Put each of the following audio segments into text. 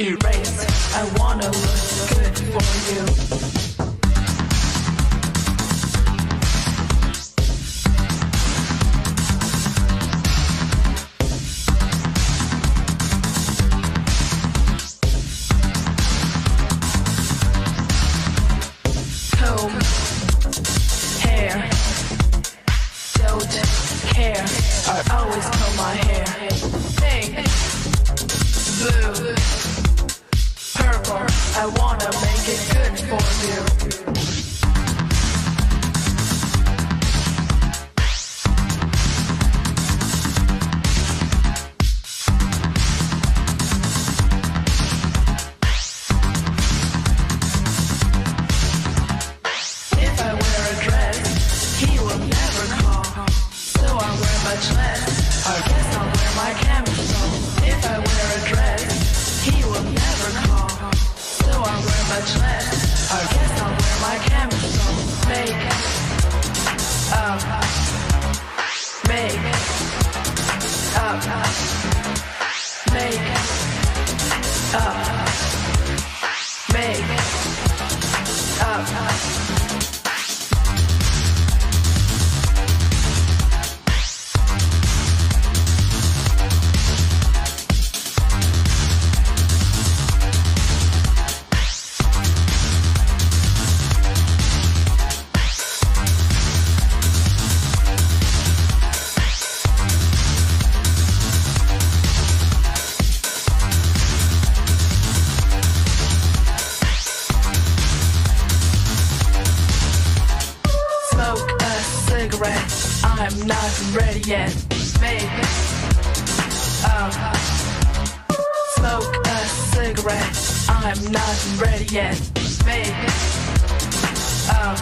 erase. I wanna look good for you. Comb, hair, don't care. I always comb my hair. Pink, blue, purple. I wanna make it good for you. If I wear a dress, he will never call. So I wear much less. I guess I'll wear my camisole. If I wear a dress, he will never call. So I wear much less. I guess I'll wear my camisole. Make up, make up, make up, make up. I'm not ready yet. Make up. Smoke a cigarette. I'm not ready yet. Make up.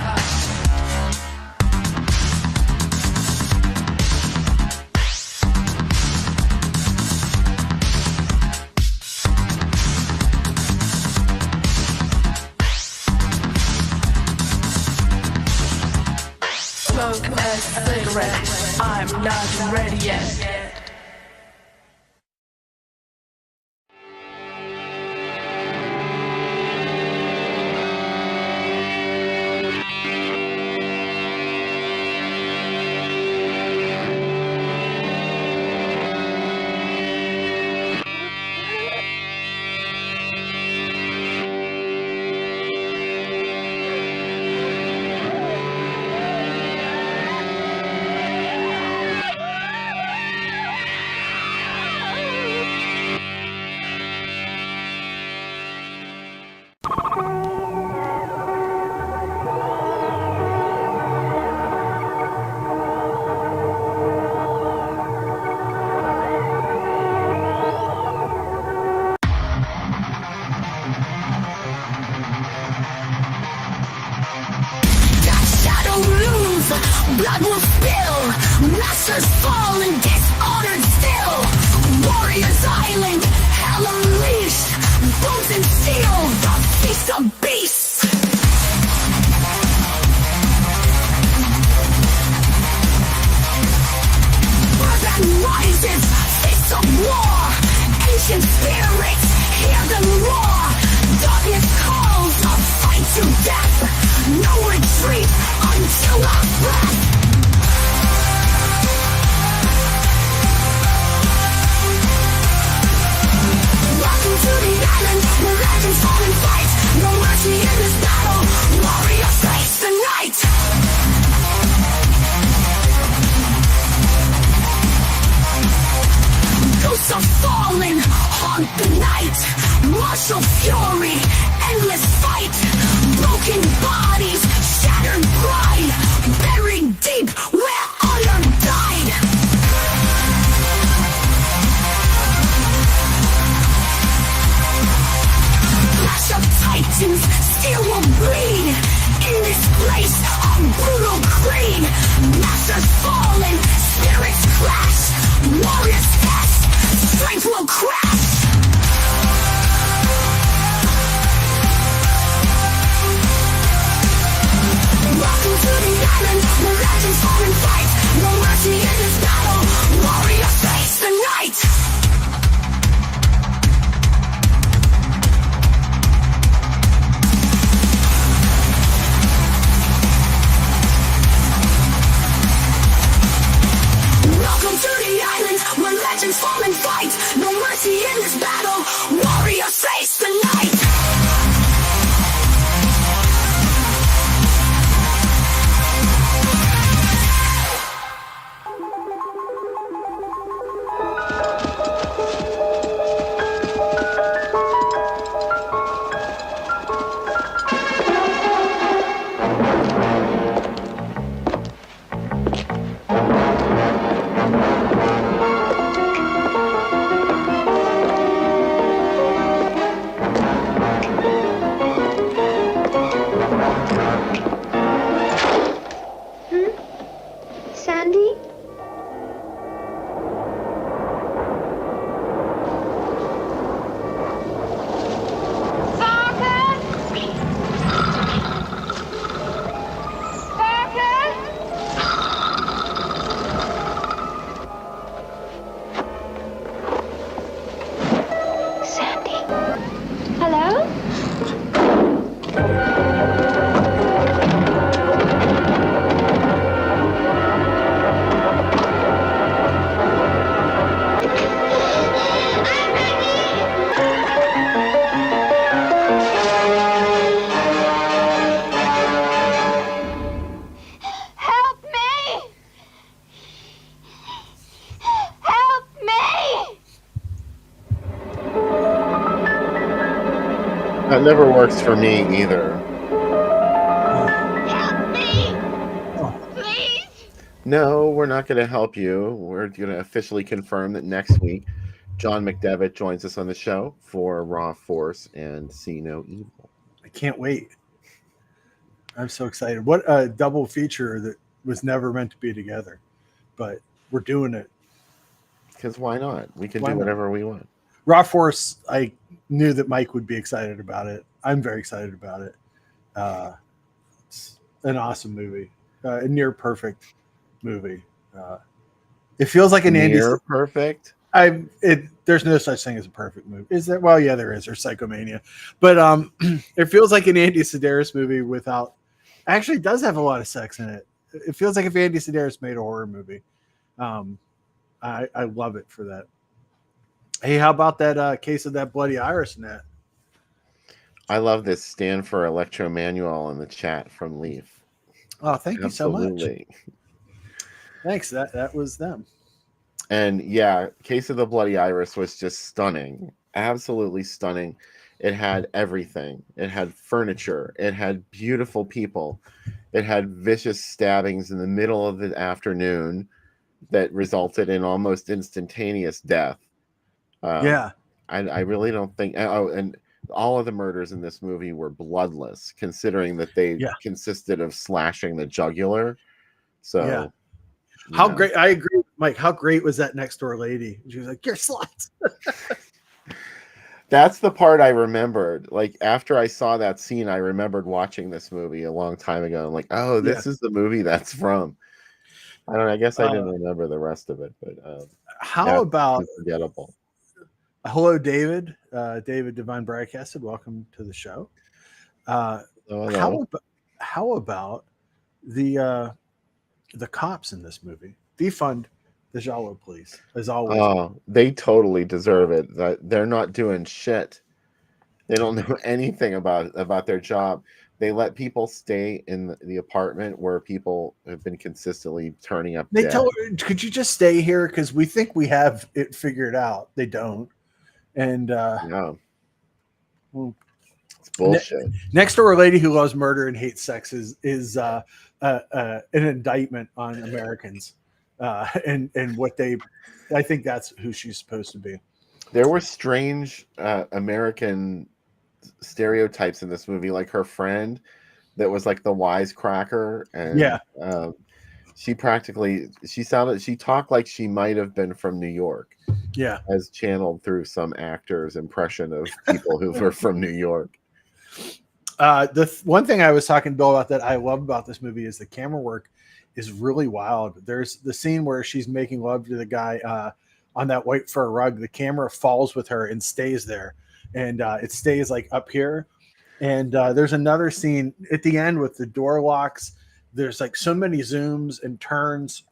Smoke a cigarette. I'm not ready yet. Blood will spill, masters fall and dishonored still. Warriors Island, hell unleashed, bones and steel, the feast of beasts. Earth that rises, face of war, ancient spirits, hear them roar. Darkness calls, a fight to death, no retreat until our breath. Welcome to the island, where legends fall in fight. No mercy in this battle, warriors face the night. Ghosts of fallen haunt the night. Martial fury, endless fight. Broken bodies, shattered pride. Buried deep where honor died. Clash of titans, steel will bleed. In this place, a brutal creed. Masters fallen, spirits clash. Warriors test, strength will crash. Welcome to the island, where legends fall in fight. fall and fight. No mercy in this battle. Warriors face the night. Sandy? Sandy? Hello? Help me! Help me! That never works for me either. Help me! Please! No, we're not going to help you. We're going to officially confirm that next week, John McDevitt joins us on the show for Raw Force and See No Evil. I can't wait. I'm so excited. What a double feature that was never meant to be together, but we're doing it. Because why not? We can Why do not? whatever we want. Raw Force, I knew that Mike would be excited about it. I'm very excited about it. It's an awesome movie, a near perfect movie. It feels like an Near Andy. perfect. There's no such thing as a perfect movie. Is there? Well, yeah, there is. There's Psychomania, but it feels like an Andy Sedaris movie without. Actually, it does have a lot of sex in it. It feels like if Andy Sedaris made a horror movie. I love it for that. Hey, how about that case of that bloody iris in that? I love this stand for Electromanual in the chat from Leaf. Oh, thank you so much. Absolutely. Thanks. That was them. And yeah, Case of the Bloody Iris was just stunning. Absolutely stunning. It had everything. It had furniture. It had beautiful people. It had vicious stabbings in the middle of the afternoon that resulted in almost instantaneous death. Yeah. I really don't think. Oh, and all of the murders in this movie were bloodless, considering that they consisted of slashing the jugular. So, yeah. How great! I agree, Mike. How great was that next door lady? She was like, "You're sluts." That's the part I remembered. Like after I saw that scene, I remembered watching this movie a long time ago. I'm like, oh, this is the movie that's from. I don't know. I guess I didn't remember the rest of it, but how about unforgettable? Hello, David. David Divine Broadcasted. Welcome to the show. Hello. How about the cops in this movie? Defund the Giallo police, as always. Oh, they totally deserve it. They're not doing shit. They don't know anything about their job. They let people stay in the apartment where people have been consistently turning up. They tell her, could you just stay here? Because we think we have it figured out. They don't. And no. Well, it's bullshit. Next door lady who loves murder and hates sex is an indictment on Americans. And what they, I think that's who she's supposed to be. There were strange American stereotypes in this movie, like her friend that was like the wisecracker, and she talked like she might have been from New York, as channeled through some actor's impression of people who were from New York. The one thing I was talking to Bill about that I love about this movie is the camera work is really wild. There's the scene where she's making love to the guy on that white fur rug. The camera falls with her and stays there, and it stays like up here. And there's another scene at the end with the door locks. There's like so many zooms and turns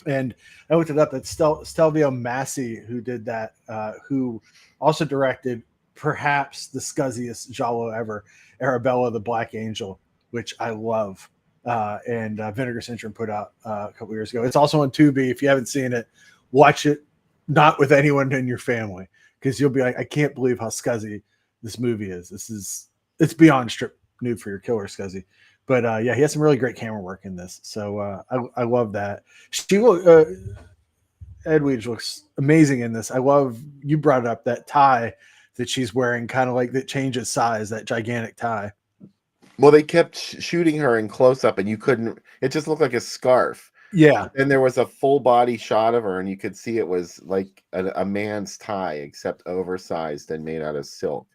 And I looked it up. It's Stelvio Massi who did that, who also directed perhaps the scuzziest giallo ever, Arabella the Black Angel, which I love. And Vinegar Syndrome put out a couple years ago. It's also on Tubi. If you haven't seen it, watch it not with anyone in your family, because you'll be like, I can't believe how scuzzy this movie is. It's beyond strip nude for your killer scuzzy. But yeah, he has some really great camera work in this. So I love that. Edwidge looks amazing in this. I love, you brought up that tie that she's wearing, kind of like that changes size, that gigantic tie. Well, they kept shooting her in close up, and you couldn't. It just looked like a scarf. Yeah. And there was a full body shot of her, and you could see it was like a man's tie, except oversized and made out of silk.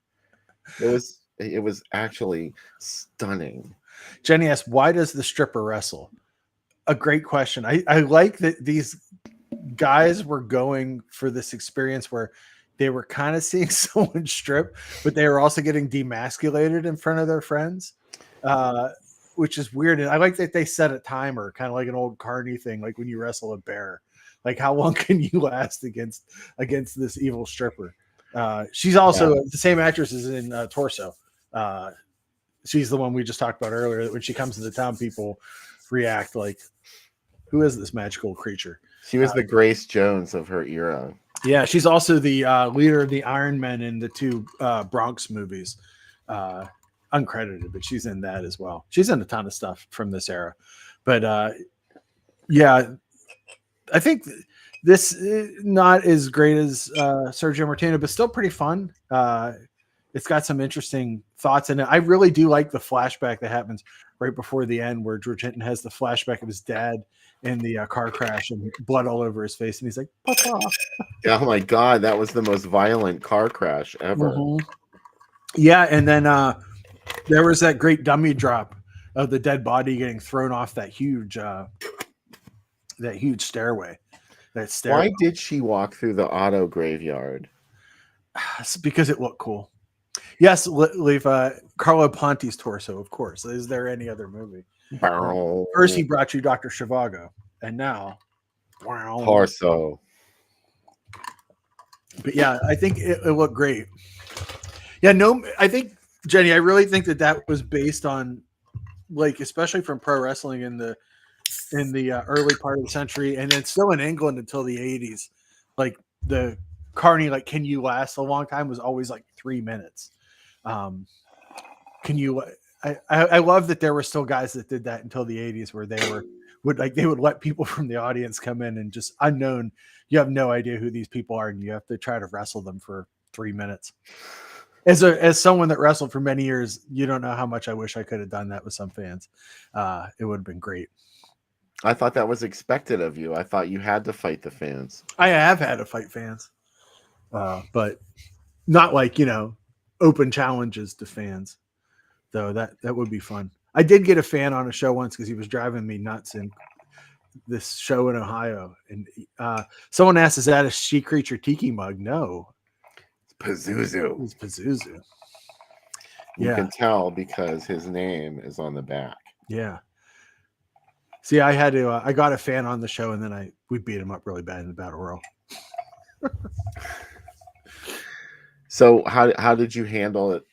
It was actually stunning. Jenny asked, why does the stripper wrestle? A great question. I like that these guys were going for this experience where they were kind of seeing someone strip, but they were also getting demasculated in front of their friends, which is weird. And I like that they set a timer, kind of like an old Carney thing, like when you wrestle a bear. Like, how long can you last against this evil stripper? She's also the same actress as in Torso. She's the one we just talked about earlier, that when she comes into town, people react like, who is this magical creature? She was the Grace Jones of her era. Yeah, she's also the leader of the Iron Men in the two Bronx movies. Uncredited, but she's in that as well. She's in a ton of stuff from this era. But yeah, I think this is not as great as Sergio Martino, but still pretty fun. It's got some interesting thoughts in it. I really do like the flashback that happens right before the end, where George Hinton has the flashback of his dad in the car crash and blood all over his face. And he's like, Papa. Oh my God, that was the most violent car crash ever. Mm-hmm. Yeah. And then there was that great dummy drop of the dead body getting thrown off that huge stairway. Why did she walk through the auto graveyard? It's because it looked cool. Yes, leave Carlo Ponti's Torso, of course. Is there any other movie? First, he brought you Dr. Zhivago, and now Torso. But yeah, I think it looked great. Yeah, no, I think, Jenny, I really think that was based on, like, especially from pro wrestling in the early part of the century, and then still in England until the 80s. Like, the Carney, like, can you last a long time was always like 3 minutes. I love that there were still guys that did that until the 80s, where they would let people from the audience come in and just unknown. You have no idea who these people are, and you have to try to wrestle them for 3 minutes. As someone that wrestled for many years, you don't know how much I wish I could have done that with some fans. It would have been great. I thought that was expected of you. I thought you had to fight the fans. I have had to fight fans, but not like, open challenges to fans, though. That would be fun. I did get a fan on a show once because he was driving me nuts in this show in Ohio. And someone asked, is that a She Creature Tiki mug? No. It's Pazuzu. It's Pazuzu. You can tell because his name is on the back. Yeah. See, I had to. I got a fan on the show, and then we beat him up really bad in the battle royal. So, how did you handle it?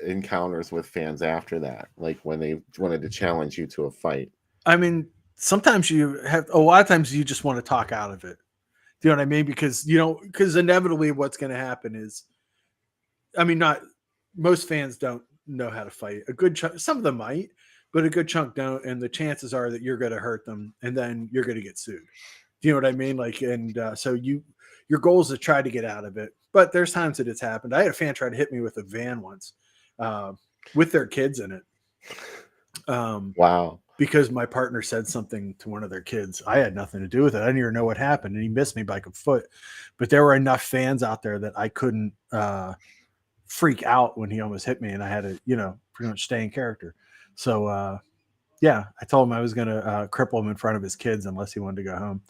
Encounters with fans after that, like when they wanted to challenge you to a fight? I mean, sometimes a lot of times you just want to talk out of it. Do you know what I mean? Because inevitably what's going to happen is, I mean, not most fans don't know how to fight. A good chunk, some of them might, but a good chunk don't, and the chances are that you're going to hurt them, and then you're going to get sued. Do you know what I mean? Like, and so your goal is to try to get out of it. But there's times that it's happened. I had a fan try to hit me with a van once, with their kids in it. Wow. Because my partner said something to one of their kids. I had nothing to do with it. I didn't even know what happened, and he missed me by a foot. But there were enough fans out there that I couldn't freak out when he almost hit me, and I had to, pretty much stay in character. So, I told him I was going to cripple him in front of his kids unless he wanted to go home.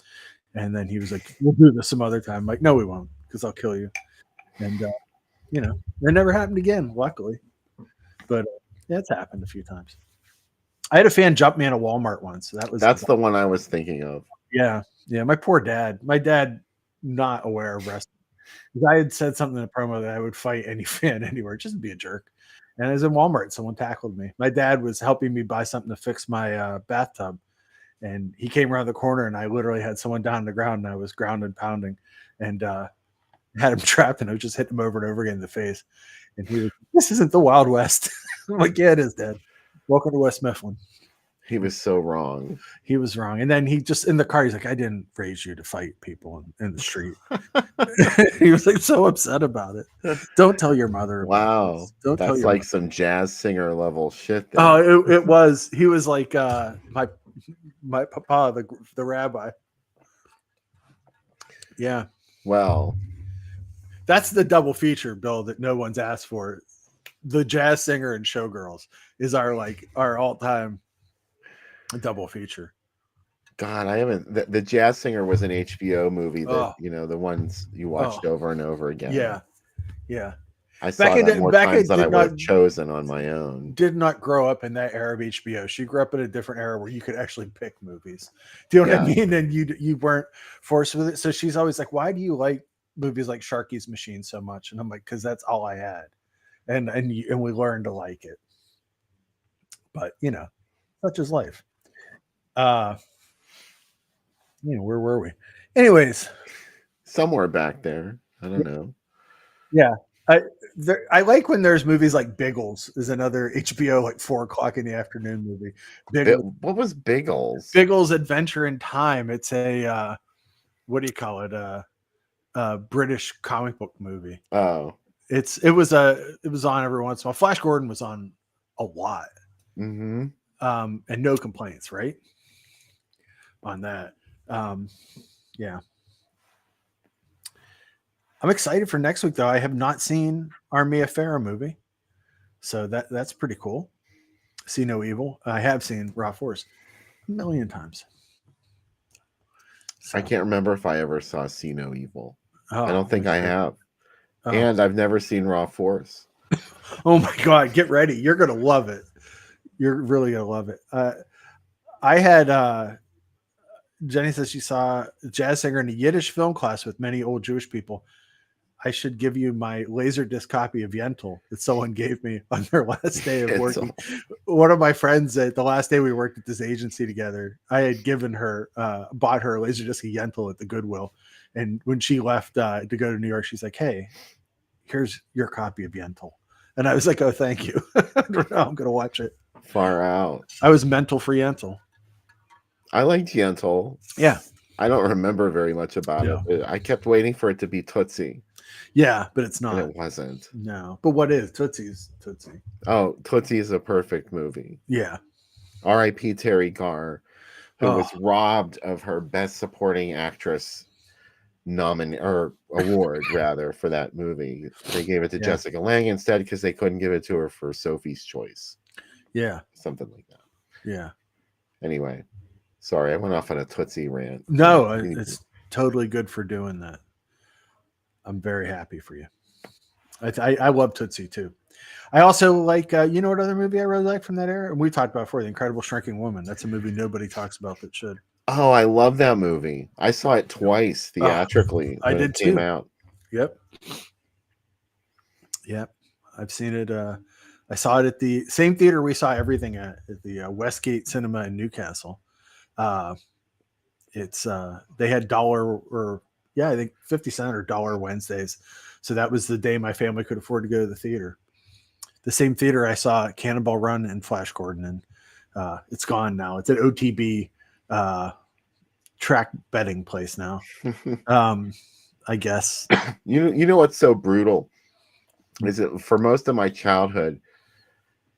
And then he was like, we'll do this some other time. I'm like, no, we won't, because I'll kill you. And, that never happened again, luckily. But it's happened a few times. I had a fan jump me in a Walmart once. So that's the one I was thinking of. Yeah. Yeah, my poor dad. My dad, not aware of wrestling. 'Cause I had said something in a promo that I would fight any fan anywhere, just to be a jerk. And I was in Walmart, someone tackled me. My dad was helping me buy something to fix my bathtub, and he came around the corner, and I literally had someone down on the ground, and I was ground and pounding, and had him trapped, and I was just hitting him over and over again in the face. And he was, "This isn't the Wild West." I'm like, "Yeah, it is, Dad. Welcome to West Mifflin." He was so wrong. He was wrong. And then he just in the car, he's like, "I didn't raise you to fight people in the street." He was like so upset about it. Don't tell your mother. About Wow. this. Don't tell That's your like mother. some jazz singer level shit there. Oh, it was. He was like my papa, the rabbi. Yeah, Well, that's the double feature, Bill, that no one's asked for. The jazz singer and Showgirls is our all time double feature. God, I haven't. The jazz singer was an HBO movie that Oh. the ones you watched over and over again. Yeah, yeah. I saw that more times than I would have not- chosen on my own. Did not grow up in that era of HBO. She grew up in a different era where you could actually pick movies. Do you know what I mean? And you weren't forced with it. So she's always like, "Why do you like movies like Sharky's Machine so much?" And I'm like, "Because that's all I had." And we learned to like it. But such is life. Where were we? Anyways, Somewhere back there. I don't know. yeah. I like when there's movies like Biggles is another HBO like 4:00 in the afternoon movie. What was Biggles? Biggles Adventure in Time. It's a what do you call it? A British comic book movie. Oh. It was on every once in a while. Flash Gordon was on a lot. Mm-hmm. And no complaints, right? On that. Yeah. I'm excited for next week though. I have not seen our Mia Farrow movie. So that's pretty cool. See No Evil. I have seen Raw Force a million times. So, I can't remember if I ever saw See No Evil. oh, I don't think I have. oh. And I've never seen Raw Force. Oh my God, get ready. You're going to love it. You're really going to love it. I had Jenny says she saw a jazz singer in a Yiddish film class with many old Jewish people. I should give you my Laserdisc copy of Yentl that someone gave me on their last day of working. One of my friends at the last day we worked at this agency together, I had given her, bought her a Laserdisc of Yentl at the Goodwill. And when she left to go to New York, she's like, "Hey, here's your copy of Yentl." And I was like, "Oh, thank you." I don't know. I'm going to watch it. Far out. I was mental for Yentl. I liked Yentl. Yeah. I don't remember very much about it. I kept waiting for it to be Tootsie. Yeah, but it's not. And it wasn't. No. But what is Tootsie's Tootsie? Oh, Tootsie is a perfect movie. Yeah. R.I.P. Terry Garr, who was robbed of her Best Supporting Actress award rather for that movie. They gave it to Jessica Lange instead because they couldn't give it to her for Sophie's Choice. Yeah. Something like that. Yeah. Anyway, sorry, I went off on a Tootsie rant. No, it's totally good for doing that. I'm very happy for you. I love Tootsie too. I also like, you know what other movie I really like from that era? And we talked about before, The Incredible Shrinking Woman. That's a movie nobody talks about that should. Oh, I love that movie. I saw it twice theatrically when it came out. Yep. I've seen it. I saw it at the same theater we saw everything at the Westgate Cinema in Newcastle. It's they had I think 50 cent or $1 Wednesdays. So that was the day my family could afford to go to the theater. The same theater I saw Cannonball Run and Flash Gordon, and it's gone now. It's an OTB track betting place now. I guess. You know what's so brutal is that for most of my childhood,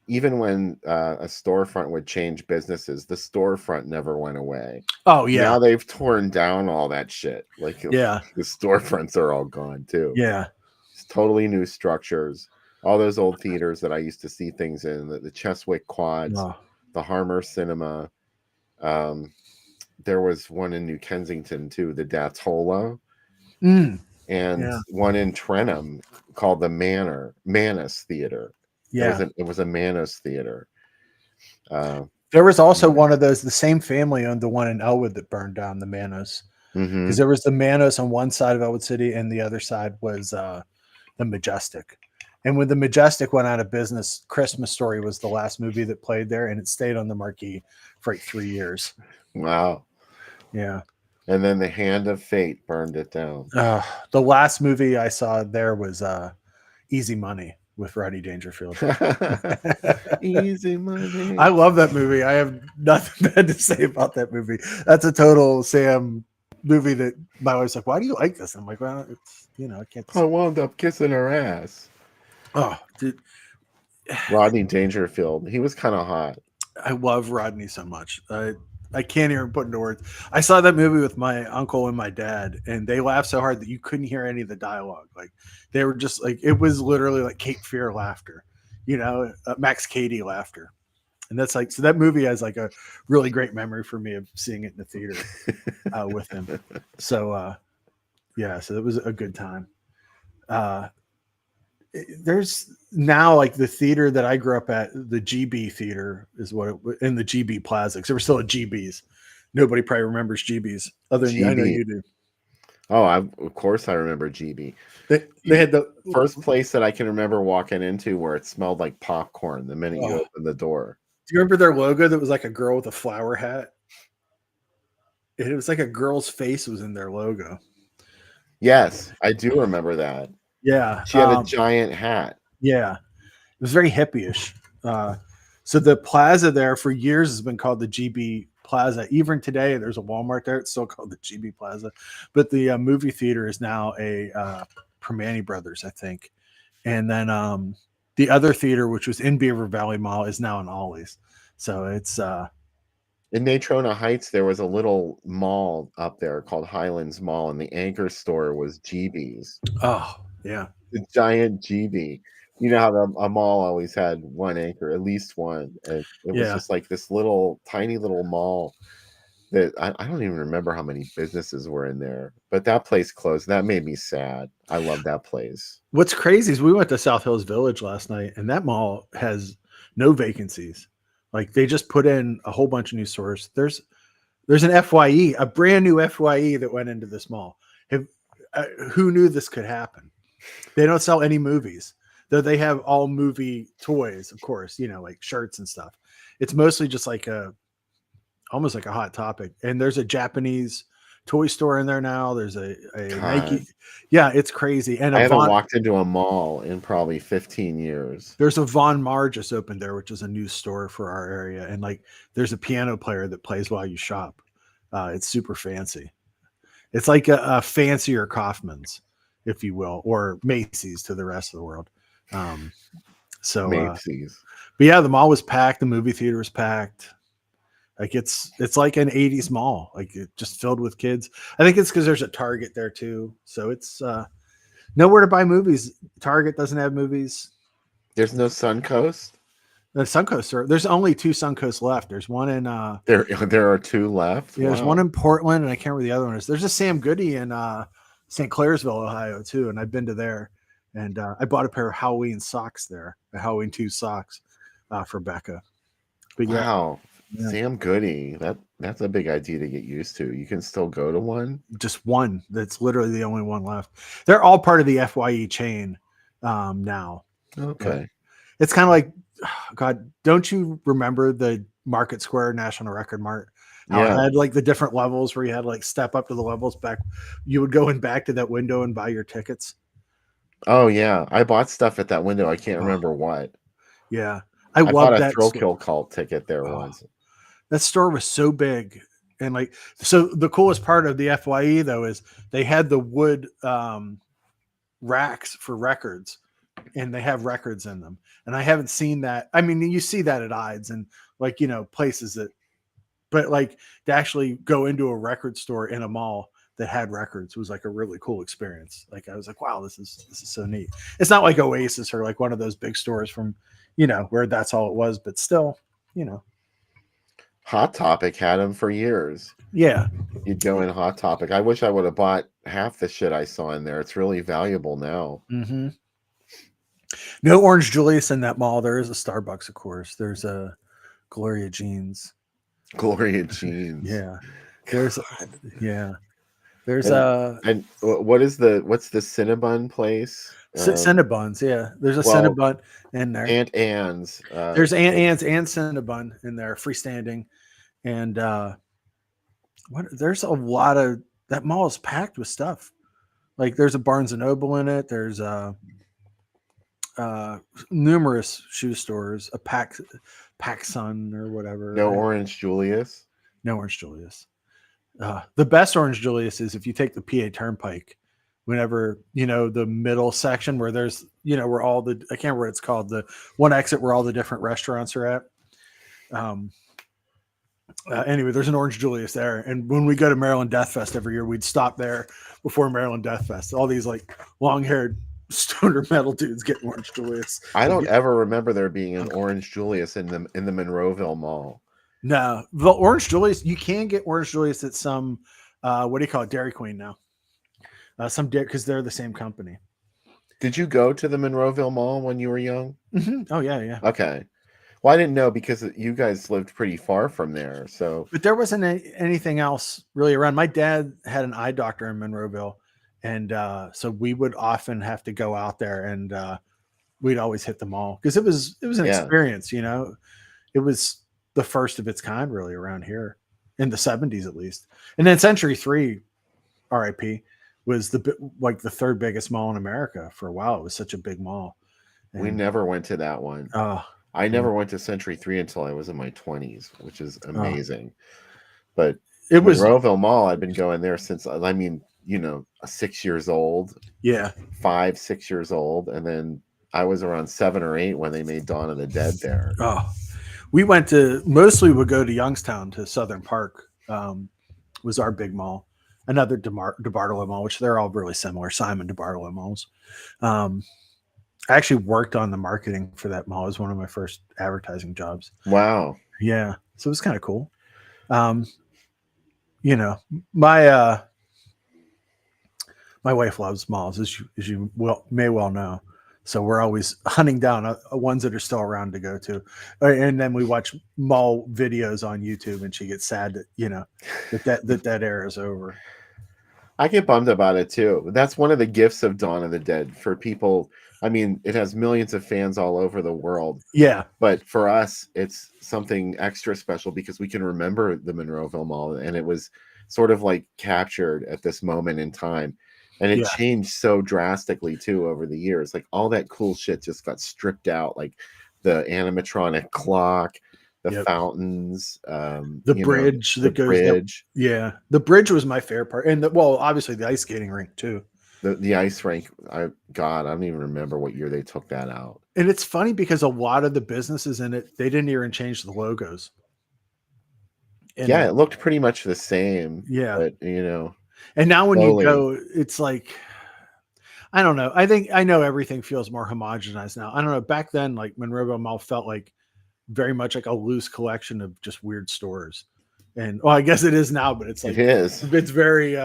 even when a storefront would change businesses, the storefront never went away. Oh yeah. Now they've torn down all that shit. Like the storefronts are all gone too. Yeah. It's totally new structures. All those old theaters that I used to see things in, the Cheswick Quads, the Harmer Cinema. There was one in New Kensington too, the Datola. And one in Trentham called the Manus Theater. Yeah. It was a Manus Theater. There was also one of those, the same family owned the one in Elwood that burned down, the Manos. Hmm. because there was the Manos on one side of Elwood City, and the other side was the Majestic. And when the Majestic went out of business, Christmas Story was the last movie that played there, and it stayed on the marquee for like 3 years. Wow. Yeah. And then the hand of fate burned it down. The last movie I saw there was Easy Money with Rodney Dangerfield. Easy money. I love that movie. I have nothing bad to say about that movie. That's a total Sam movie that my wife's like, why do you like this? I'm like, well, it's, I can't. I wound up kissing her ass. Oh, dude, Rodney Dangerfield. He was kind of hot. I love Rodney so much. I can't even put into words. I saw that movie with my uncle and my dad, and they laughed so hard that you couldn't hear any of the dialogue. Like they were just like, it was literally like Cape Fear laughter, Max Cady laughter. And that's like, so that movie has like a really great memory for me of seeing it in the theater with him. So, yeah, so it was a good time. There's now like the theater that I grew up at, the GB theater is what in the GB Plaza. Because there were still at GB's. Nobody probably remembers GB's other than I know you do. Oh, of course I remember GB. They had the First place that I can remember walking into where it smelled like popcorn the minute you opened the door. Do you remember their logo that was like a girl with a flower hat? It was like a girl's face was in their logo. Yes, I do remember that. Yeah. She had a giant hat. Yeah. It was very hippie-ish. So the plaza there for years has been called the GB Plaza. Even today, there's a Walmart there. It's still called the GB Plaza. But the movie theater is now a Permane Brothers, I think. And then the other theater, which was in Beaver Valley Mall, is now in Ollie's. So it's in Natrona Heights, there was a little mall up there called Highlands Mall, and the anchor store was GB's. Oh, yeah. The giant GB. You know how a mall always had one anchor, at least one. And it was just like this little, tiny little mall that I don't even remember how many businesses were in there. But that place closed. That made me sad. I love that place. What's crazy is we went to South Hills Village last night, and that mall has no vacancies. Like they just put in a whole bunch of new stores. There's an FYE, a brand new FYE that went into this mall. Who knew this could happen? They don't sell any movies, though they have all movie toys, of course, like shirts and stuff. It's mostly just like almost like a Hot Topic. And there's a Japanese toy store in there now. There's a Nike. Yeah, it's crazy. And I haven't walked into a mall in probably 15 years. There's a Von Mar just opened there, which is a new store for our area. And like there's a piano player that plays while you shop. It's super fancy. It's like a fancier Kaufman's, if you will, or Macy's to the rest of the world. Macy's. But yeah, the mall was packed. The movie theater was packed. Like it's like an 80s mall, like it just filled with kids. I think it's because there's a Target there too. So it's nowhere to buy movies. Target doesn't have movies. There's no Suncoast. The Suncoast store. There's only 2 Suncoasts left. There's one in there are 2 left. Yeah, there's one in Portland, and I can't remember the other one is. There's a Sam Goody in St. Clairsville, Ohio, too, and I've been to there. And I bought a pair of Halloween socks there, the Halloween 2 socks for Becca. But wow. Yeah. Sam Goody. That's a big idea to get used to. You can still go to one. Just one. That's literally the only one left. They're all part of the FYE chain now. Okay. It's kind of like, God, don't you remember the Market Square National Record Mart? How it had like the different levels where you had like step up to the levels back. You would go in back to that window and buy your tickets. Oh yeah, I bought stuff at that window. I can't remember what. Yeah, I bought a that Thrill Kill Cult ticket there once. That store was so big, and like so. The coolest part of the FYE though is they had the wood racks for records, and they have records in them. And I haven't seen that. I mean, you see that at Ides and like places that, but like to actually go into a record store in a mall that had records was like a really cool experience. Like I was like, wow, this is so neat. It's not like Oasis or like one of those big stores from, where that's all it was, but still, Hot Topic had them for years. Yeah. You'd go in Hot Topic. I wish I would have bought half the shit I saw in there. It's really valuable now. Mm-hmm. No Orange Julius in that mall. There is a Starbucks, of course. There's a Gloria Jeans. Gloria Jeans. Yeah. There's, yeah. There's And what's the Cinnabon place? Cinnabons. Yeah, there's a Well, Cinnabon in there. Aunt Anne's. There's Ann's and Cinnabon in there, freestanding, and there's a lot of that mall is packed with stuff. Like there's a Barnes and Noble in it. There's uh, numerous shoe stores, a PacSun or whatever. No Orange Julius. No Orange Julius. The best Orange Julius is if you take the PA Turnpike, whenever, the middle section where there's, where all the, I can't remember what it's called, the one exit where all the different restaurants are at. Anyway, there's an Orange Julius there. And when we go to Maryland Death Fest every year, we'd stop there before Maryland Death Fest. All these like long haired stoner metal dudes get Orange Julius. I don't ever remember there being an Orange Julius in the Monroeville Mall. No, the Orange Julius, you can get Orange Julius at some, what do you call it, Dairy Queen now. Because they're the same company. Did you go to the Monroeville Mall when you were young? Mm-hmm. Oh, yeah. Okay. Well, I didn't know because you guys lived pretty far from there. So, but there wasn't anything else really around. My dad had an eye doctor in Monroeville. And so we would often have to go out there and we'd always hit the mall because it was an experience, It was the first of its kind really around here in the 70s at least. And then Century 3, RIP, was the third biggest mall in America for a while. It was such a big mall. And we never went to that one. I never went to Century 3 until I was in my 20s, which is amazing. But it was Monroeville Mall. I've been going there since, 6 years old. Yeah. 5, 6 years old. And then I was around 7 or 8 when they made Dawn of the Dead there. Oh, we would go to Youngstown to Southern Park, was our big mall. Another DeBartolo Mall, which they're all really similar. Simon DeBartolo malls. I actually worked on the marketing for that mall. It was one of my first advertising jobs. Wow. Yeah. So it was kind of cool. My wife loves malls, as you may well know. So we're always hunting down ones that are still around to go to. And then we watch mall videos on YouTube and she gets sad that that era is over. I get bummed about it too. That's one of the gifts of Dawn of the Dead for people. I mean, it has millions of fans all over the world. Yeah. But for us, it's something extra special because we can remember the Monroeville Mall and it was sort of like captured at this moment in time. And it changed so drastically too over the years. Like all that cool shit just got stripped out, like the animatronic clock, the fountains, the bridge that goes bridge. The bridge was my favorite part, and obviously the ice skating rink too. The ice rink. I don't even remember what year they took that out. And it's funny because a lot of the businesses in it, they didn't even change the logos. And it looked pretty much the same. Yeah, but and now when you go, it's like, I don't know. I know everything feels more homogenized now. I don't know. Back then, like Monroeville Mall felt like very much like a loose collection of just weird stores. And I guess it is now, but it's like, it's very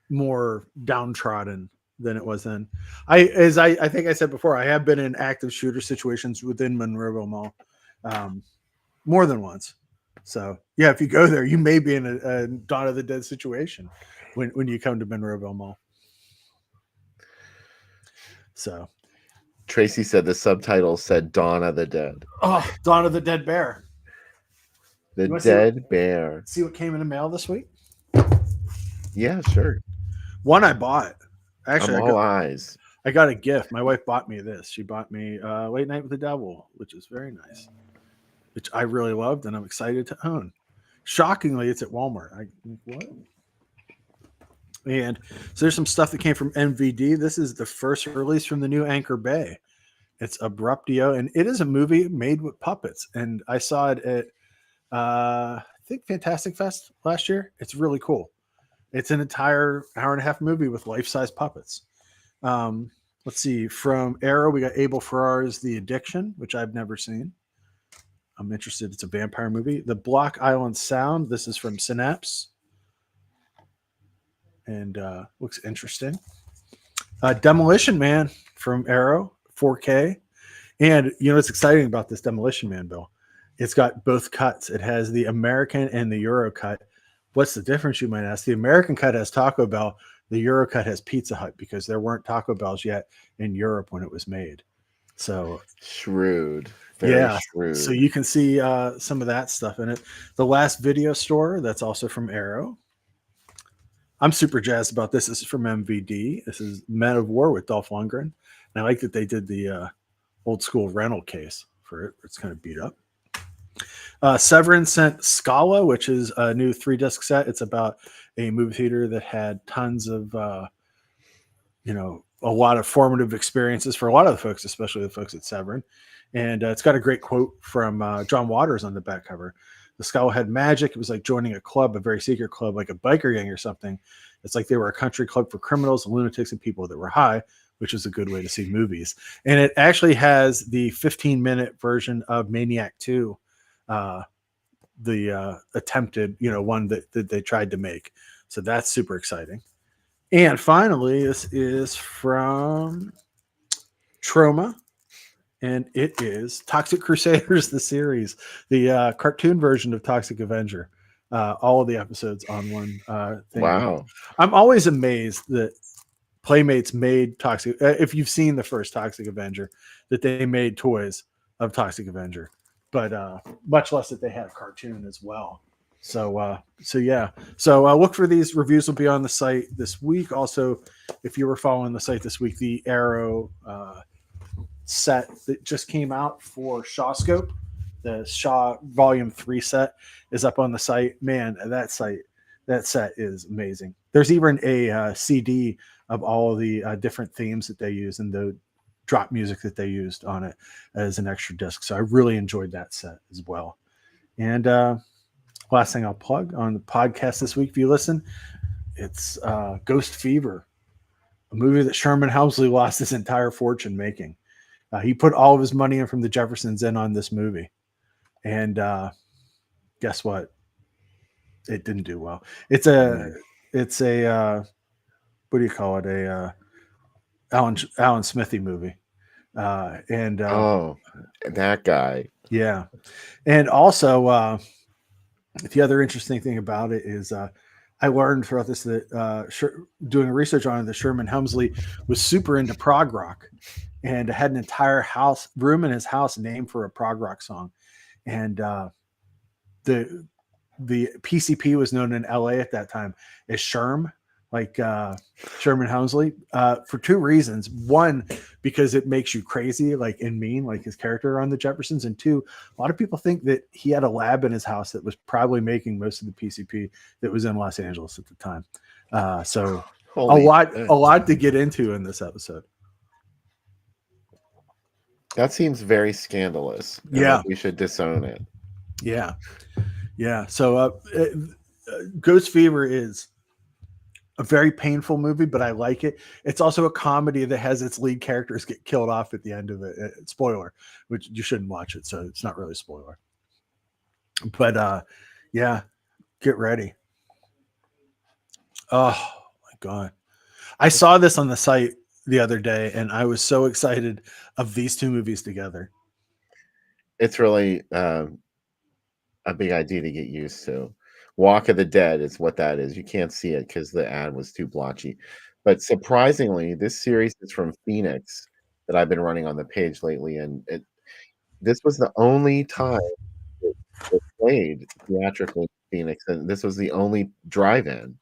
more downtrodden than it was then. I think I said before, I have been in active shooter situations within Monroeville Mall more than once. So yeah, if you go there, you may be in a Dawn of the Dead situation when you come to Monroeville Mall. So Tracy said the subtitle said Dawn of the Dead. Oh, Dawn of the Dead Bear. The Dead Bear. See what came in the mail this week? Yeah, sure. One I bought. Actually, I'm all eyes. I got a gift. My wife bought me this. She bought me Late Night with the Devil, which is very nice, which I really loved and I'm excited to own. Shockingly, it's at Walmart. What? And so there's some stuff that came from MVD. This is the first release from the new Anchor Bay. It's Abruptio, and it is a movie made with puppets. And I saw it at, I think, Fantastic Fest last year. It's really cool. It's an entire hour-and-a-half movie with life-size puppets. Let's see. From Arrow, we got Abel Ferrara's The Addiction, which I've never seen. I'm interested. It's a vampire movie. The Block Island Sound. This is from Synapse. And looks interesting. Demolition Man from Arrow, 4K. And what's exciting about this Demolition Man, Bill? It's got both cuts. It has the American and the Euro cut What's the difference, you might ask? The American cut has Taco Bell. The Euro cut has Pizza Hut because there weren't Taco Bells yet in Europe when it was made. So Shrewd. Very yeah, so shrewd. you can see some of that stuff in it. The Last Video Store, that's also from Arrow. I'm super jazzed about this. This is from MVD. This is Men of War with Dolph Lundgren. And I like that they did the old school rental case for it. It's kind of beat up. Severin sent Scala, which is a new 3-disc set. It's about a movie theater that had tons of, a lot of formative experiences for a lot of the folks, especially the folks at Severin. And it's got a great quote from John Waters on the back cover. The Scala had magic. It was like joining a club, a very secret club, like a biker gang or something. It's like they were a country club for criminals, lunatics, and people that were high, which is a good way to see movies. And it actually has the 15-minute version of Maniac 2, the attempted, one that they tried to make. So that's super exciting. And finally, this is from Troma, and it is Toxic Crusaders, the series, the cartoon version of Toxic Avenger. All of the episodes on one thing. Wow. I'm always amazed that Playmates made Toxic. If you've seen the first Toxic Avenger, that they made toys of Toxic Avenger, but much less that they had a cartoon as well. So yeah. So look for these reviews will be on the site this week. Also, if you were following the site this week, the Arrow set that just came out for Shawscope, the Shaw Volume 3 set is up on the site. Man, that set is amazing. There's even a CD of all of the different themes that they use and the drop music that they used on it as an extra disc. So I really enjoyed that set as well. And last thing I'll plug on the podcast this week, if you listen, it's Ghost Fever, a movie that Sherman Hemsley lost his entire fortune making. He put all of his money in from the Jeffersons in on this movie. And guess what? It didn't do well. It's a what do you call it? A Alan Smithy movie. Oh, that guy. Yeah. And also, the other interesting thing about it is I learned throughout this that doing research on it, that Sherman Hemsley was super into prog rock and had an entire room in his house named for a prog rock song. And the PCP was known in LA at that time as Sherm, like Sherman Hemsley, for two reasons. One, because it makes you crazy, like and mean, like his character on the Jeffersons. And two, a lot of people think that he had a lab in his house that was probably making most of the PCP that was in Los Angeles at the time. So Holy a lot to get into in this episode. That seems very scandalous. Yeah. Like we should disown it. Yeah. Yeah. So Ghost Fever is a very painful movie, but I like it. It's also a comedy that has its lead characters get killed off at the end of it. Spoiler, which you shouldn't watch it, so it's not really a spoiler. But yeah, get ready. Oh my God. I saw this on the site the other day and I was so excited of these two movies together. It's really a big idea to get used to. Walk of the Dead is what that is. You can't see it because the ad was too blotchy. But surprisingly, this series is from Phoenix that I've been running on the page lately. And this was the only time it played theatrically in Phoenix. And this was the only drive-in.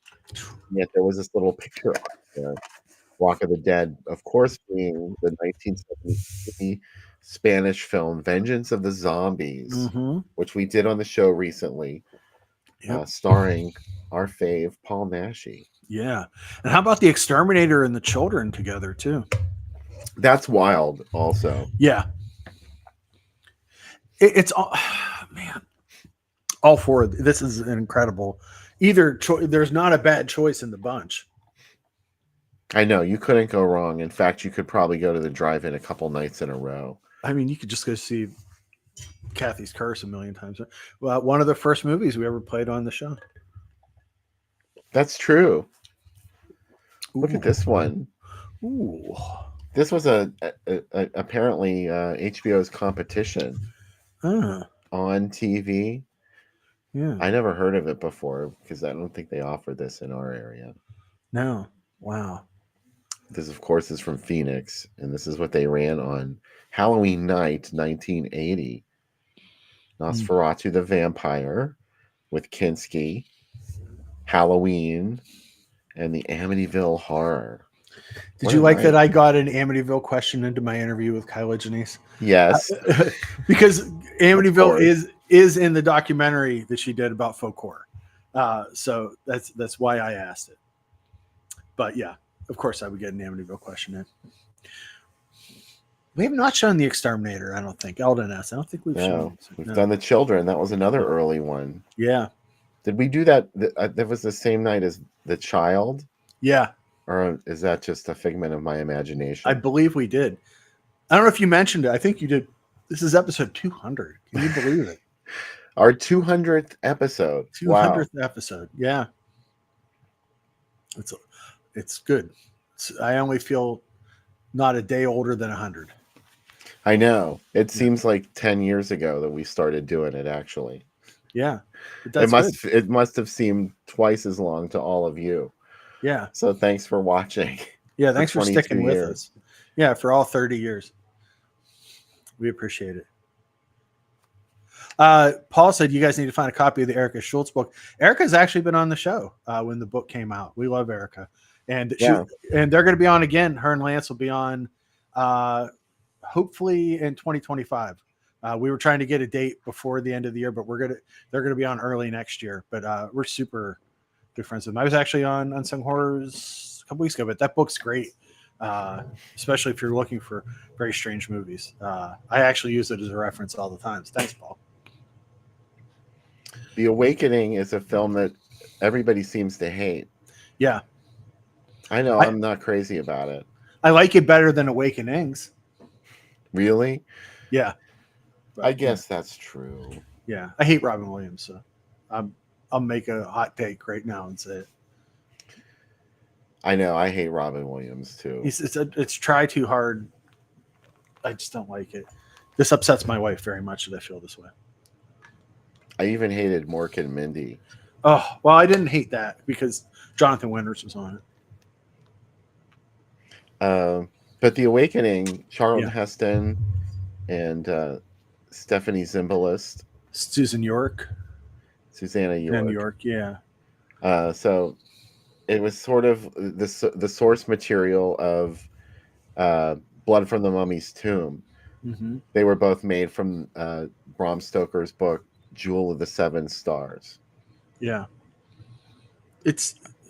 Yet there was this little picture on there. Walk of the Dead, of course, being the 1973 Spanish film Vengeance of the Zombies, which we did on the show recently. Yep. Starring our fave Paul Naschy. Yeah, and how about the Exterminator and the children together too? That's wild. Also, yeah, it's all man. All four. This is an incredible. There's not a bad choice in the bunch. I know you couldn't go wrong. In fact, you could probably go to the drive-in a couple nights in a row. I mean, you could just go see Kathy's Curse a million times. Well, one of the first movies we ever played on the show. That's true. Look at this one. Ooh. This was apparently HBO's competition on TV. Yeah. I never heard of it before because I don't think they offer this in our area. No. Wow. This, of course, is from Phoenix, and this is what they ran on Halloween night, 1980. Nosferatu the Vampire with Kinski, Halloween, and the Amityville Horror. Did What you a like that night. I got an Amityville question into my interview with Kyla Janice? Yes. Because Amityville course. is in the documentary that she did about folk horror. So that's why I asked it. But yeah, of course I would get an Amityville question in. We have not shown the Exterminator, I don't think. Eldon S. I don't think we've No, shown it. we've No. done the children. That was another early one. Yeah. Did we do that? That was the same night as the child, Yeah. or is that just a figment of my imagination? I believe we did. I don't know if you mentioned it. I think you did. This is episode 200. Can you believe it? Our 200th episode. 200th Wow. episode. Yeah. It's good. I only feel not a day older than 100. I know. It seems like 10 years ago that we started doing it, actually. Yeah. But that's good. It must have seemed twice as long to all of you. Yeah. So thanks for watching. Yeah. Thanks for 22 sticking with years. us. Yeah. For all 30 years. We appreciate it. Paul said you guys need to find a copy of the Erica Schultz book. Erica's actually been on the show when the book came out. We love Erica. And and they're going to be on again. Her and Lance will be on hopefully in 2025. We were trying to get a date before the end of the year, but they're gonna be on early next year. But we're super good friends with them. I was actually on Unsung Horrors a couple weeks ago, but that book's great, especially if you're looking for very strange movies. I actually use it as a reference all the time. So thanks, Paul. The Awakening is a film that everybody seems to hate. Yeah, I know. I'm not crazy about it. I like it better than Awakenings. Really? Yeah, I guess that's true. Yeah, I hate Robin Williams, so I'll make a hot take right now and say it. I know. I hate Robin Williams too. It's try too hard. I just don't like it. This upsets my wife very much that I feel this way. I even hated Mork and Mindy. Oh, well, I didn't hate that because Jonathan Winters was on it. But The Awakening, Charlton Heston and Stephanie Zimbalist, Susanna York. And York, yeah. So it was sort of the source material of Blood from the Mummy's Tomb. Mm-hmm. They were both made from Bram Stoker's book, Jewel of the Seven Stars. Yeah.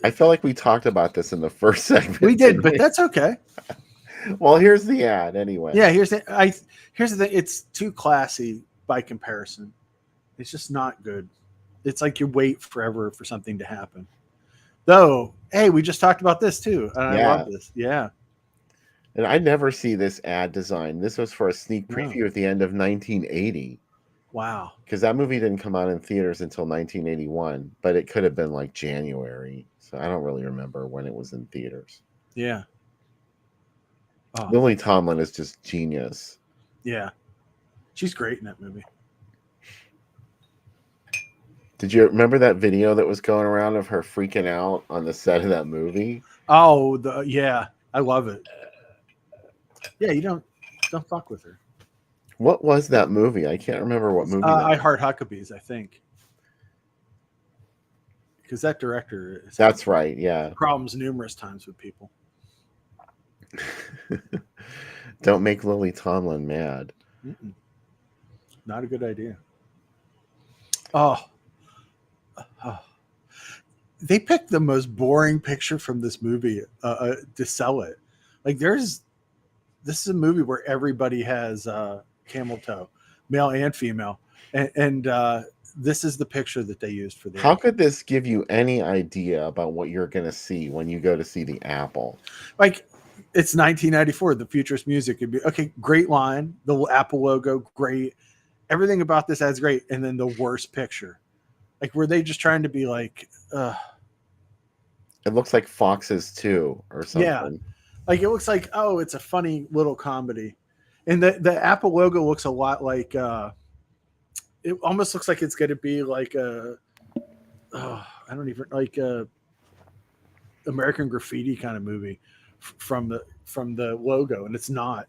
I feel like we talked about this in the first segment. We did, but that's okay. Well, here's the ad anyway. Yeah, here's the thing. It's too classy by comparison. It's just not good. It's like you wait forever for something to happen. Though, hey, we just talked about this too, and I love this. Yeah. And I never see this ad design. This was for a sneak preview at the end of 1980. Wow. Because that movie didn't come out in theaters until 1981, but it could have been like January. So I don't really remember when it was in theaters. Yeah. Oh. Lily Tomlin is just genius. Yeah. She's great in that movie. Did you remember that video that was going around of her freaking out on the set of that movie? Oh, yeah. I love it. Yeah, you don't fuck with her. What was that movie? I can't remember what movie. I Heart Huckabees, I think. Because that director has That's right, yeah. problems numerous times with people. Don't make Lily Tomlin mad. Mm-mm. Not a good idea. Oh. They picked the most boring picture from this movie to sell it. Like this is a movie where everybody has camel toe, male and female, and this is the picture that they used for the. How could this give you any idea about what you're going to see when you go to see the Apple? Like, it's 1994. The futurist music could be okay. Great line. The Apple logo, great. Everything about this ad's great, and then the worst picture. Like, were they just trying to be like? It looks like Foxes 2 or something. Yeah, like it looks like it's a funny little comedy, and the Apple logo looks a lot like It almost looks like it's going to be like a, I don't even like a American Graffiti kind of movie from the logo, and it's not.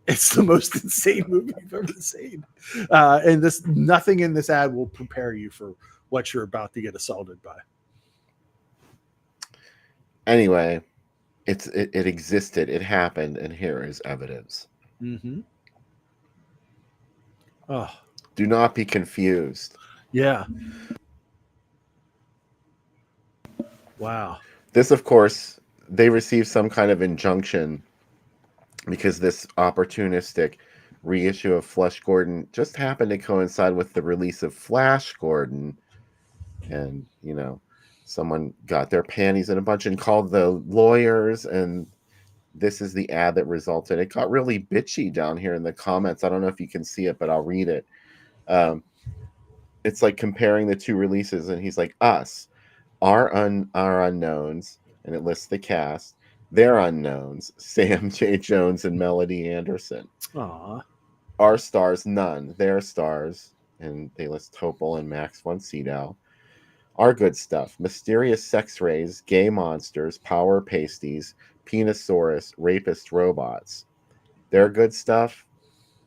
It's the most insane movie you've ever seen, and nothing in this ad will prepare you for what you're about to get assaulted by. Anyway, it existed, it happened, and here is evidence. Mm-hmm. Oh, Do not be confused. yeah. Wow. This, of course, they received some kind of injunction because this opportunistic reissue of Flash Gordon just happened to coincide with the release of Flash Gordon. And, someone got their panties in a bunch and called the lawyers, and this is the ad that resulted. It got really bitchy down here in the comments. I don't know if you can see it, but I'll read it. It's like comparing the two releases, and he's like, us, our unknowns, and it lists the cast. Their unknowns, Sam J. Jones and Melody Anderson. Aw. Our stars, none. Their stars, and they list Topol and Max von Sydow. Our good stuff, mysterious sex rays, gay monsters, power pasties, Penisaurus, rapist robots. Their good stuff,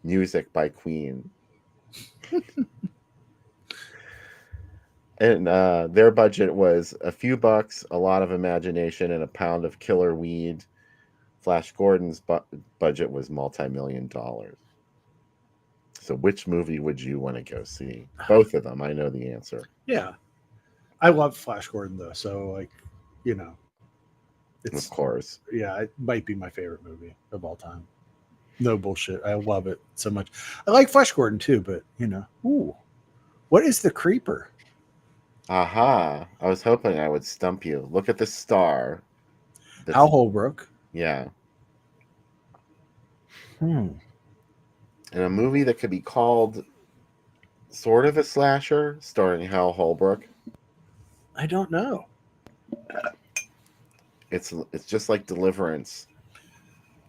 music by Queen. And their budget was a few bucks, a lot of imagination, and a pound of killer weed. Flash Gordon's budget was multi-million-dollar. So which movie would you want to go see? Both of them. I know the answer. Yeah. I love Flash Gordon, though. So, it's, of course. Yeah, it might be my favorite movie of all time. No bullshit. I love it so much. I like Flash Gordon, too, but, ooh. What is the creeper? Aha. I was hoping I would stump you. Look at the star. Hal Holbrook. Yeah. In a movie that could be called sort of a slasher, starring Hal Holbrook. I don't know. It's just like Deliverance.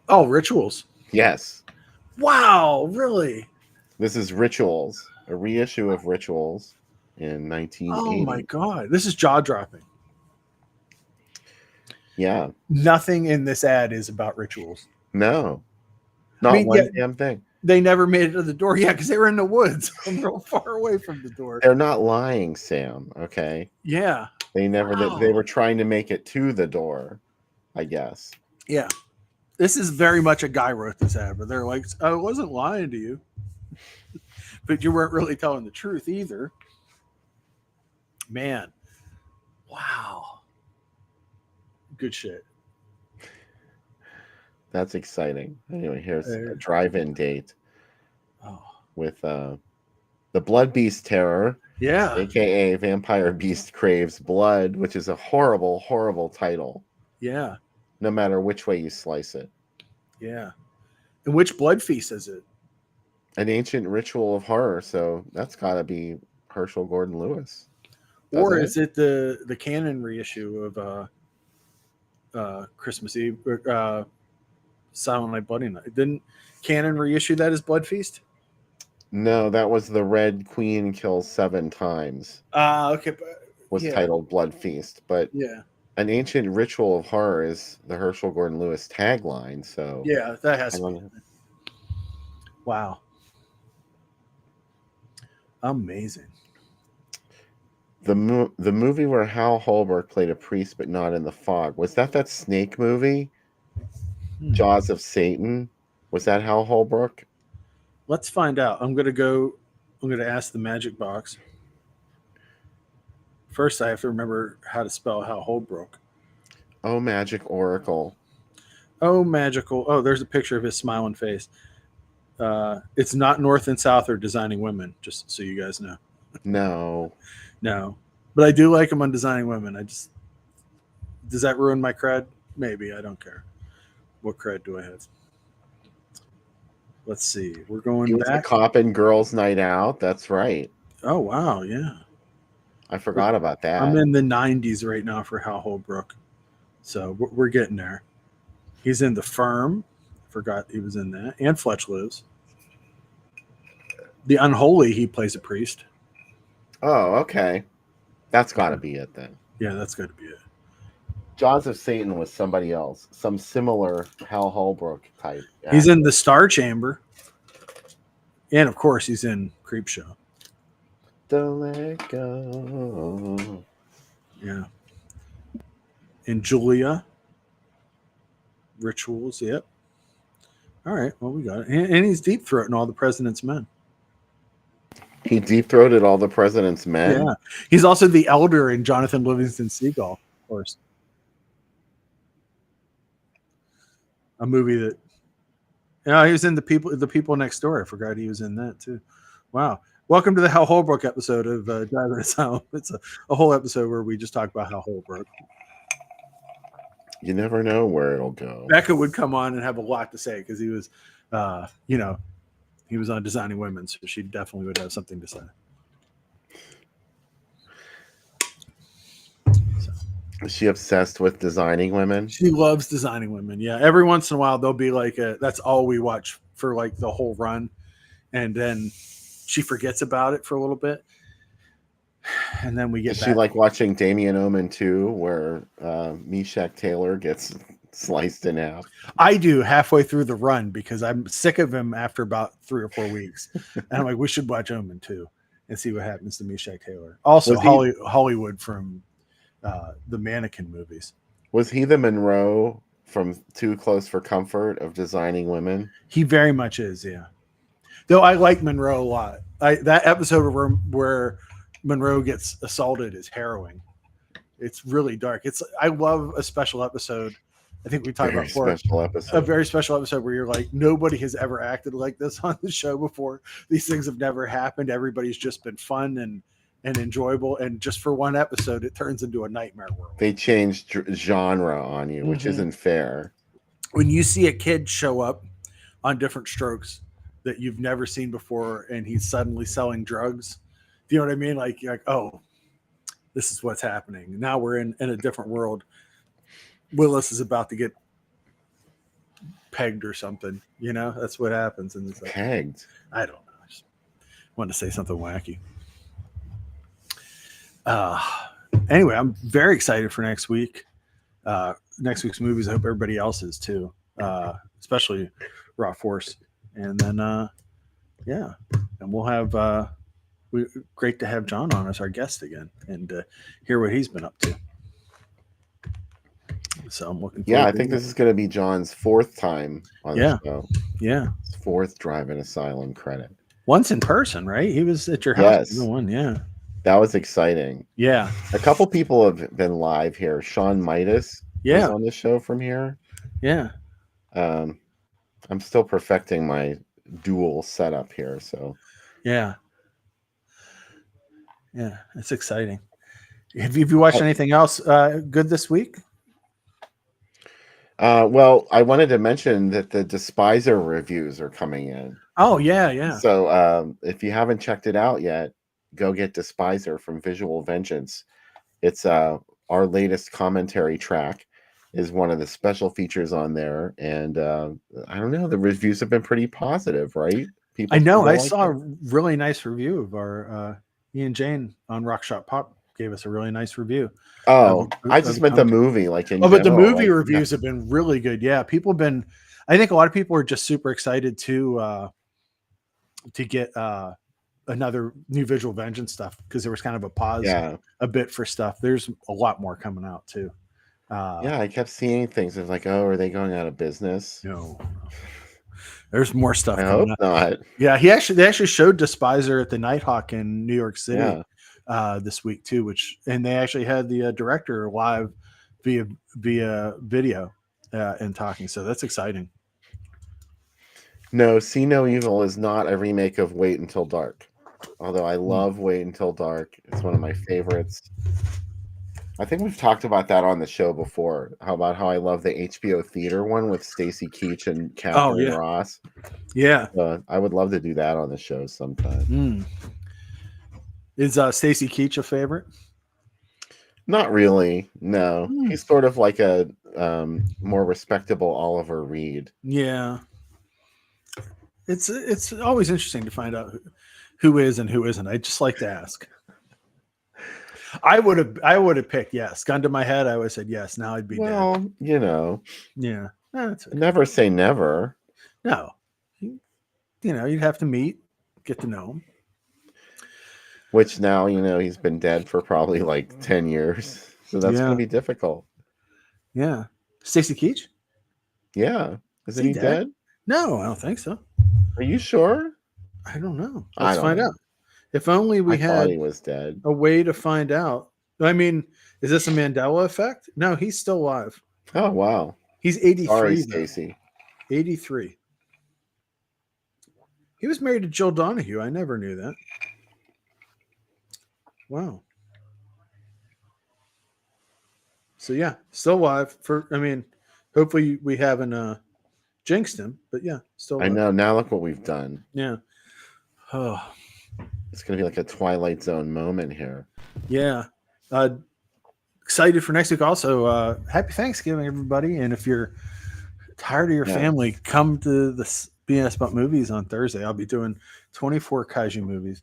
Oh, Rituals. Yes. Wow, really? This is Rituals, a reissue of Rituals in 1980. Oh my god, this is jaw-dropping. Yeah. Nothing in this ad is about Rituals. No. Not one damn thing. They never made it to the door. Yeah, because they were in the woods. I'm real far away from the door. They're not lying, Sam. Okay. Yeah. They never. Wow. They were trying to make it to the door, I guess. Yeah. This is very much a guy wrote this ad, but they're like, I wasn't lying to you. But you weren't really telling the truth either. Man. Wow. Good shit. That's exciting. Anyway, here's a drive-in date with the Blood Beast Terror. Yeah. AKA Vampire Beast Craves Blood, which is a horrible, horrible title. Yeah. No matter which way you slice it. Yeah. And which blood feast is it? An ancient ritual of horror, so that's got to be Herschel Gordon Lewis. Or is it the canon reissue of Christmas Eve, Silent Night, Bloody Night? Didn't canon reissue that as Blood Feast? No, that was the Red Queen kills 7 times. Okay. Was titled Blood Feast, but yeah, an ancient ritual of horror is the Herschel Gordon Lewis tagline. So yeah, that has to be. Wow. Amazing. The movie where Hal Holbrook played a priest but not in the fog, was that snake movie? Jaws of Satan? Was that Hal Holbrook? Let's find out. I'm going to ask the magic box. First, I have to remember how to spell Hal Holbrook. Oh, Magic Oracle. Oh, magical. Oh, there's a picture of his smiling face. It's not North and South or Designing Women, just so you guys know. No. No. But I do like him on Designing Women. Does that ruin my cred? Maybe. I don't care. What cred do I have? Let's see. We're going He was back. a cop in Girls' Night Out. That's right. Oh, wow. Yeah. I forgot about that. I'm in the 90s right now for Hal Holbrook. So we're getting there. He's in The Firm. Forgot he was in that. And Fletch Lives. The Unholy, he plays a priest. Oh, okay. That's got to be it then. Yeah, that's got to be it. Jaws of Satan was somebody else, some similar Hal Holbrook type. He's actor. in the Star Chamber, and of course, he's in Creepshow. Don't let go. Yeah, and Julia. Rituals. Yep. All right. Well, we got it, and he's deep throating all the President's Men. He deep throated all the President's Men. Yeah, he's also the elder in Jonathan Livingston Seagull, of course. A movie that, he was in the people next door. I forgot he was in that too. Wow. Welcome to the Hal Holbrook episode of Driving ASYLUM. It's a whole episode where we just talk about Hal Holbrook. You never know where it'll go. Becca would come on and have a lot to say because he was, he was on Designing Women, so she definitely would have something to say. Is she obsessed with designing women? She loves Designing Women. Yeah, every once in a while there'll be like that's all we watch for like the whole run, and then she forgets about it for a little bit, and then we get. Is she like watching Damien Omen 2, where Meshach Taylor gets sliced in half? I do halfway through the run because I'm sick of him after about 3 or 4 weeks, and I'm like, we should watch Omen 2 and see what happens to Meshach Taylor. Also, Hollywood from the Mannequin movies. Was he the Monroe from Too Close for Comfort of Designing Women? He very much is, yeah. Though I like Monroe a lot. That episode where Monroe gets assaulted is harrowing. It's really dark. I love a special episode. I think we talked about before. A very special episode where you're like, nobody has ever acted like this on the show before. These things have never happened. Everybody's just been fun and enjoyable, and just for one episode it turns into a nightmare world. They changed genre on you, which isn't fair. When you see a kid show up on Different Strokes that you've never seen before and he's suddenly selling drugs, do you know what I mean? Like, you're like, oh, this is what's happening. Now we're in a different world. Willis is about to get pegged or something, that's what happens. And it's like, pegged? I don't know. I just wanted to say something wacky. Anyway, I'm very excited for next week. Next week's movies. I hope everybody else is too, especially Raw Force. And then, and we'll have great to have John on as our guest again and hear what he's been up to. So I'm looking. Yeah, I think this is going to be John's 4th time on the show. Yeah, his 4th Driving ASYLUM credit. Once in person, right? He was at your house. Yes, one. Yeah. That was exciting. Yeah. A couple people have been live here. Sean Midas was on the show from here. Yeah. I'm still perfecting my dual setup here. So yeah. Yeah. It's exciting. Have you watched anything else good this week? Well, I wanted to mention that the Despiser reviews are coming in. Oh, yeah. So if you haven't checked it out yet, go get Despiser from Visual Vengeance. It's our latest commentary track is one of the special features on there. And I don't know, the reviews have been pretty positive, right? People I know. I saw a really nice review of our Ian Jane on Rock Shop Pop gave us a really nice review. Oh, I just meant the movie. But the movie reviews have been really good. Yeah, I think a lot of people are just super excited to get another new Visual Vengeance stuff because there was kind of a pause a bit for stuff. There's a lot more coming out too. I kept seeing things of like, oh, are they going out of business? No. There's more stuff. I hope not. Yeah, they actually showed Despiser at the Nighthawk in New York City this week too, and they actually had the director live via video and talking. So that's exciting. No, See No Evil is not a remake of Wait Until Dark. Although I love Wait Until Dark. It's one of my favorites. I think we've talked about that on the show before. How I love the HBO theater one with Stacy Keach and Catherine Ross. Yeah. I would love to do that on the show sometime. Is Stacy Keach a favorite? Not really. No. He's sort of like a more respectable Oliver Reed. Yeah. It's always interesting to find out who is and who isn't. I just like to ask. I would have picked yes. Gun to my head, I would have said yes. Now I'd be dead. Well, Yeah. That's okay. never say never. No. You'd have to meet, get to know him. Which now, he's been dead for probably like 10 years. So that's Yeah. going to be difficult. Yeah. Stacy Keach? Yeah. Isn't he he dead? dead? No, I don't think so. Are you sure? I don't know. I Let's don't find know. out. If only we I thought had he was dead. a way to find out. I mean, is this a Mandela effect? No, he's still alive. Oh, wow. He's 83. Sorry, though. Stacy. 83. He was married to Jill Donahue. I never knew that. Wow. So yeah, still alive. Hopefully we haven't jinxed him, but yeah, still alive. I know. Now look what we've done. Yeah. Oh, It's going to be like a Twilight Zone moment here. yeah. Excited for next week. Also, happy Thanksgiving, everybody. And if you're tired of your family, come to the BS About Movies on Thursday. I'll be doing 24 kaiju movies.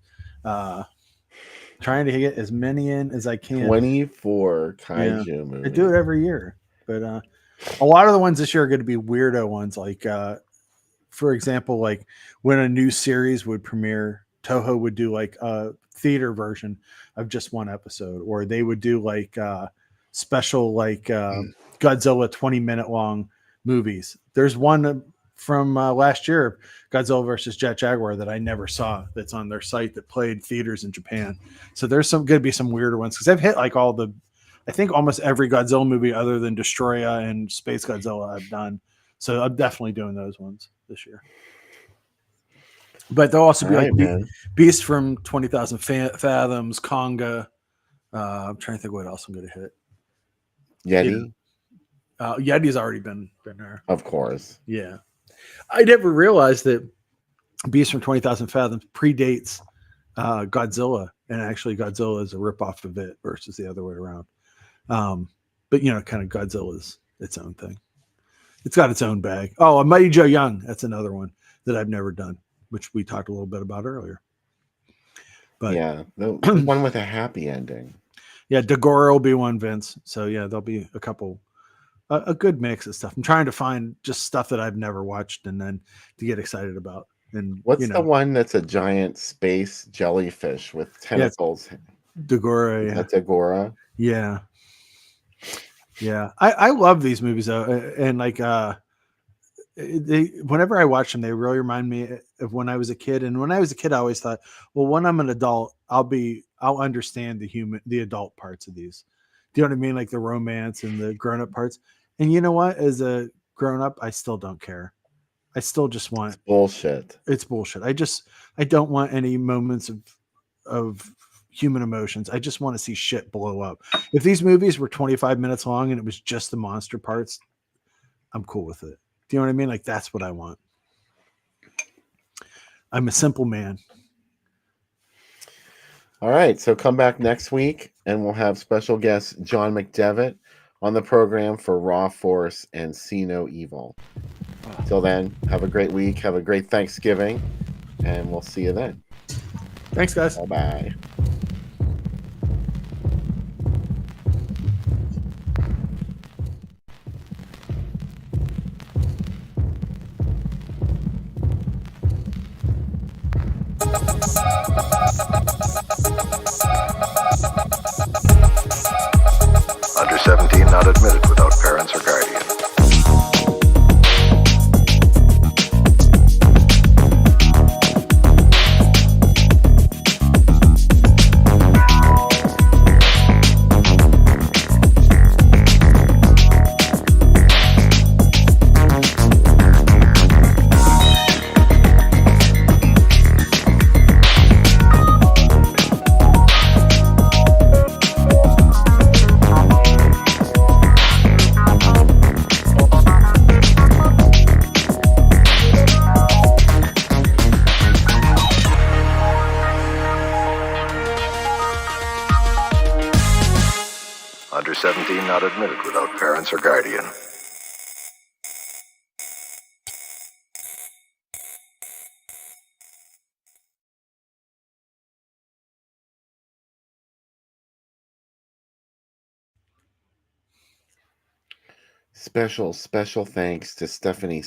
Trying to get as many in as I can. 24 kaiju movies. I do it every year. But a lot of the ones this year are going to be weirdo ones. Like, for example, like when a new series would premiere, Toho would do like a theater version of just one episode, or they would do like special like Godzilla 20-minute long movies. There's one from last year, Godzilla versus Jet Jaguar, that I never saw. That's on their site that played theaters in Japan. So there's going to be some weirder ones because I've hit like I think almost every Godzilla movie other than Destroya and Space Godzilla I've done. So I'm definitely doing those ones this year. But there'll also be like Beast from 20,000 Fathoms, Conga. I'm trying to think what else I'm going to hit. Yeti? Yeah. Yeti's already been there. Of course. Yeah. I never realized that Beast from 20,000 Fathoms predates Godzilla. And actually Godzilla is a ripoff of it versus the other way around. But kind of Godzilla's its own thing. It's got its own bag. Oh, Mighty Joe Young. That's another one that I've never done, which we talked a little bit about earlier. But yeah, the one with a happy ending. Yeah, Dagora will be one, Vince. So yeah, there'll be a good mix of stuff. I'm trying to find just stuff that I've never watched and then to get excited about. And what's the one that's a giant space jellyfish with tentacles? Dagora. Yeah. That's Dagora. Yeah. Yeah. I love these movies though. And like whenever I watch them, they really remind me of when I was a kid. And when I was a kid, I always thought, well, when I'm an adult, I'll understand the adult parts of these. Do you know what I mean? Like the romance and the grown up parts. And you know what? As a grown up, I still don't care. I still just want bullshit. It's bullshit. I don't want any moments of human emotions. I just want to see shit blow up. If these movies were 25 minutes long and it was just the monster parts, I'm cool with it. Do you know what I mean? Like that's what I want. I'm a simple man. All right. So come back next week and we'll have special guest John McDevitt on the program for Raw Force and See No Evil. Till then, have a great week. Have a great Thanksgiving. And we'll see you then. Thanks, guys. Bye-bye. Under 17 not admitted without parents or guardian. Under 17 not admitted without parents or guardian. Special thanks to Stephanie